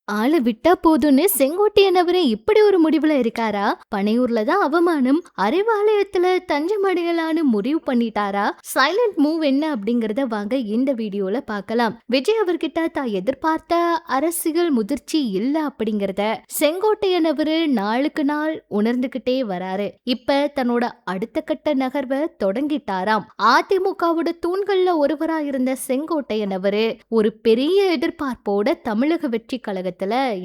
ஆள விட்டா போதும்னு செங்கோட்டையன் அவரு இப்படி ஒரு முடிவுல இருக்காரா? பனையூர்ல தான் அவமானம், அறிவாலயத்துல தஞ்சமடையலான்னு முடிவு பண்ணிட்டாரா? சைலண்ட் மூவ் என்ன அப்படிங்கறத வாங்க இந்த வீடியோல பார்க்கலாம். விஜய் அவர்கிட்ட தான் எதிர்பார்த்த அரசியல் முதிர்ச்சி இல்ல அப்படிங்கறத செங்கோட்டையன் அவரு நாளுக்கு நாள் உணர்ந்துகிட்டே வராரு. இப்ப தன்னோட அடுத்த கட்ட நகர்வை தொடங்கிட்டாராம். அதிமுகவோட தூண்கள்ல ஒருவரா இருந்த செங்கோட்டையன் அவரு ஒரு பெரிய எதிர்பார்ப்போட தமிழக வெற்றி கழகத்துல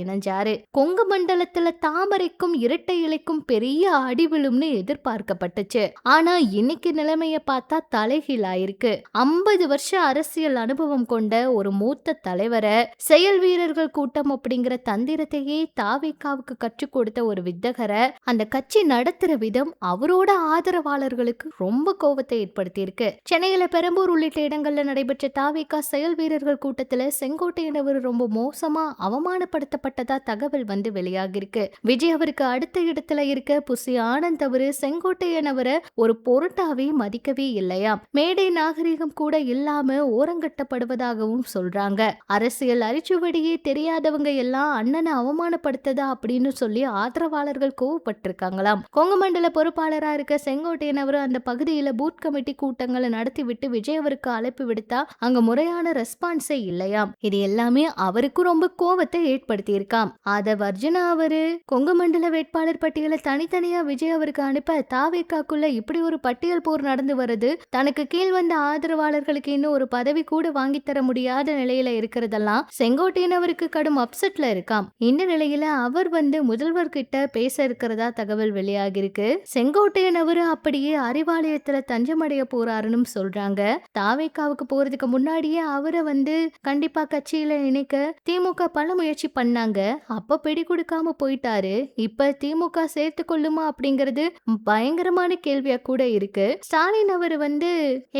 இணைஞ்சாரு. கொங்கு மண்டலத்துல தாமரைக்கும் இரட்டை இலைக்கும் பெரிய அடிவிழும்னு எதிர்பார்க்கப்பட்டுச்சு. ஆனா இன்னைக்கு நிலைமைய பார்த்தா தலைகீழாயிருக்கு. 50 வருஷ அரசியல் அனுபவம் கொண்ட ஒரு மூத்த தலைவரை செயல் வீரர்கள் கூட்டம் அப்படிங்கிற தந்திரத்தையே தாவேகாவுக்கு கற்றுக் கொடுத்த ஒரு வித்தகரை அந்த கட்சி நடத்துற விதம் அவரோட ஆதரவாளர்களுக்கு ரொம்ப கோபத்தை ஏற்படுத்தியிருக்கு. சென்னையில பெரம்பூர் உள்ளிட்ட இடங்கள்ல நடைபெற்ற தாவேகா செயல் வீரர்கள் கூட்டத்துல செங்கோட்டையன் அவர் ரொம்ப மோசமா அவமானப்படுத்தப்பட்டதா தகவல் வந்து வெளியாகிருக்கு. விஜய் அவருக்கு அடுத்த இடத்துல இருக்க புசி ஆனந்த் அவரு செங்கோட்டையன் அவரை ஒரு பொருட்டாவே மதிக்கவே இல்லையா. மேடை நாகரிகம் கூட இல்லாம ஓரங்கட்டப்படுவதாகவும் சொல்றாங்க. அரசியல் அரிச்சுவடியே தெரியாதவங்க எல்லாம் அண்ணனை அவமானப்படுத்ததா அப்படின்னு சொல்லி ஆதரவாளர்கள் கோவப்பட்டிருக்காங்களாம். கொங்கு மண்டல பொறுப்பாளரா இருக்க செங்கோட்டையன் அவரு அந்த பகுதியில பூத் கமிட்டி கூட்டங்களை நடத்தி விட்டு விஜய் அவருக்கு அழைப்பு விடுத்தா அங்க முறையான ரெஸ்பான்ஸே இல்லையாம். இது எல்லாமே அவருக்கு ரொம்ப கோவத்தை ஏற்படுத்தி இருக்காம். ஆதவ் அர்ஜுனா அவரு கொங்கு மண்டல வேட்பாளர் பட்டியலை தனித்தனியா விஜய் அவருக்கு அனுப்ப தாவேகாக்குள்ள இப்படி ஒரு பட்டியல் போர் நடந்து வருது. தனக்கு கீழ் வந்த ஆதரவாளர்களுக்கு இன்னும் ஒரு பதவி கூட வாங்கி தர முடியாத நிலையில இருக்கிறதெல்லாம் செங்கோட்டையன் அவருக்கு கடும் அப்செட்ல இருக்காம். இந்த நிலையில அவர் வந்து முதல்வர் கிட்ட பேச இருக்கிறதா தகவல் வெளியாகிருக்கு. செங்கோட்டையன் அவரு அப்படியே அறிவாலயத்துல தஞ்சமடைய போறாருன்னு சொல்றாங்க. தாவேகாவுக்கு போறதுக்கு முன்னாடியே அவரை வந்து கண்டிப்பா கட்சியில இணைக்க திமுக பல முயற்சி பண்ணாங்க. அப்ப பிடி கொடுக்காம போயிட்டாரு. இப்ப திமுக சேர்த்து கொள்ளுமா அப்படிங்கிறது பயங்கரமான கேள்வியா கூட இருக்கு. ஸ்டாலின் அவர் வந்து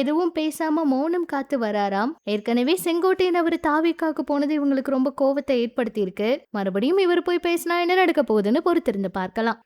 எதுவும் பேசாம மௌனம் காத்து வராராம். ஏற்கனவே செங்கோட்டையன் அவர் தாவேகாவுக்கு போனது இவங்களுக்கு ரொம்ப கோவத்தை ஏற்படுத்தி இருக்கு. மறுபடியும் இவர் போய் பேசினா என்ன நடக்க போகுதுன்னு பொறுத்திருந்து பார்க்கலாம்.